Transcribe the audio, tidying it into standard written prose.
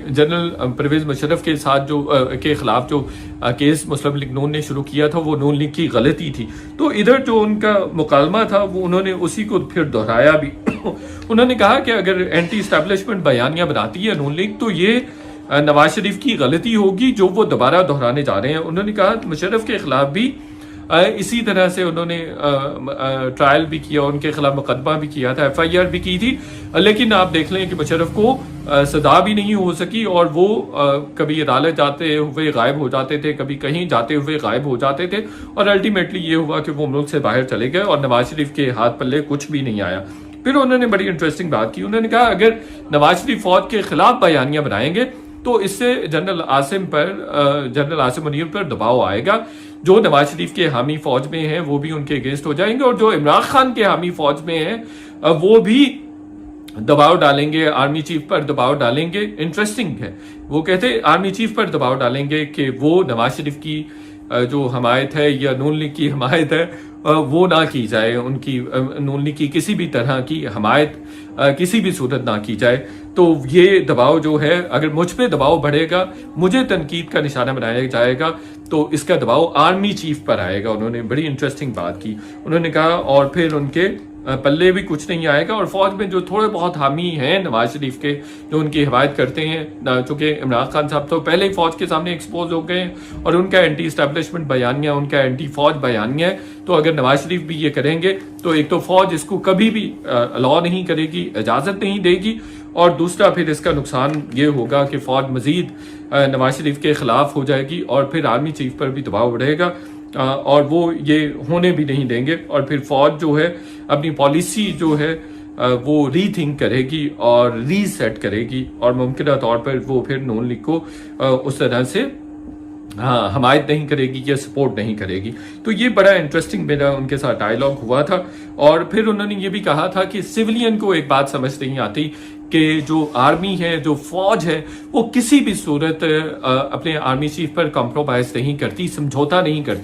General Parvez Musharraf के साथ के खिलाफ जो केस मुस्लिम लीग नून ने शुरू किया था वो नून लीग की गलती थी। तो इधर जो उनका मुकालमा था वो उन्होंने उसी को फिर दोहराया भी। उन्होंने कहा कि अगर एंटी इस्टेब्लिशमेंट बयानियां बनाती है नून लीग तो ये नवाज शरीफ की गलती होगी जो वो दोबारा दोहराने जा रहे हैं। उन्होंने कहा मुशर्रफ के खिलाफ भी इसी तरह से उन्होंने ट्रायल भी किया, उनके खिलाफ मुकदमा भी किया था, FIR भी की थी, लेकिन आप देख लें कि मुशर्रफ को सजा भी नहीं हो सकी और वो कभी अदालत जाते हुए गायब हो जाते थे, कभी कहीं जाते हुए गायब हो जाते थे और अल्टीमेटली ये हुआ कि वो मुल्क से बाहर चले गए और नवाज शरीफ के हाथ पल्ले कुछ भी नहीं आया। फिर उन्होंने बड़ी इंटरेस्टिंग बात की, उन्होंने कहा अगर नवाज शरीफ फौज के खिलाफ बयानियां बनाएंगे तो इससे जनरल आसिम मुनीर पर दबाव आएगा। जो नवाज शरीफ के हामी फौज में हैं वो भी उनके अगेंस्ट हो जाएंगे और जो इमरान खान के हामी फौज में हैं वो भी दबाव डालेंगे, आर्मी चीफ पर दबाव डालेंगे। इंटरेस्टिंग है, वो कहते आर्मी चीफ पर दबाव डालेंगे कि वो नवाज शरीफ की जो हमायत है या नून लीग की हमायत है वो ना की जाए, उनकी नून लीग की किसी भी तरह की हमायत किसी भी सूरत ना की जाए। तो ये दबाव जो है, अगर मुझ पे दबाव बढ़ेगा, मुझे तनकीद का निशाना बनाया जाएगा, तो इसका दबाव आर्मी चीफ पर आएगा। उन्होंने बड़ी इंटरेस्टिंग बात की, उन्होंने कहा और फिर उनके पल्ले भी कुछ नहीं आएगा और फौज में जो थोड़े बहुत हामी हैं नवाज शरीफ के जो उनकी हिमायत करते हैं, चूंकि इमरान खान साहब तो पहले ही फौज के सामने एक्सपोज हो गए हैं और उनका एंटी इस्टेब्लिशमेंट बयानिया, उनका एंटी फौज बयानिया है, तो अगर नवाज शरीफ भी ये करेंगे तो एक तो फौज इसको कभी भी अलाउ नहीं करेगी, इजाजत नहीं देगी, और दूसरा फिर इसका नुकसान ये होगा कि फौज मजीद नवाज शरीफ के खिलाफ हो जाएगी और फिर आर्मी चीफ पर भी दबाव बढ़ेगा और वो ये होने भी नहीं देंगे और फिर फौज जो है अपनी पॉलिसी जो है वो रीथिंक करेगी और रीसेट करेगी और मुमकिन तौर पर वो फिर नून लीग को उस तरह से हमायत नहीं करेगी या सपोर्ट नहीं करेगी। तो ये बड़ा इंटरेस्टिंग मेरा उनके साथ डायलॉग हुआ था। और फिर उन्होंने ये भी कहा था कि सिविलियन को एक बात समझ नहीं आती कि जो आर्मी है, जो फौज है, वो किसी भी सूरत अपने आर्मी चीफ पर कॉम्प्रोमाइज नहीं करती, समझौता नहीं करती।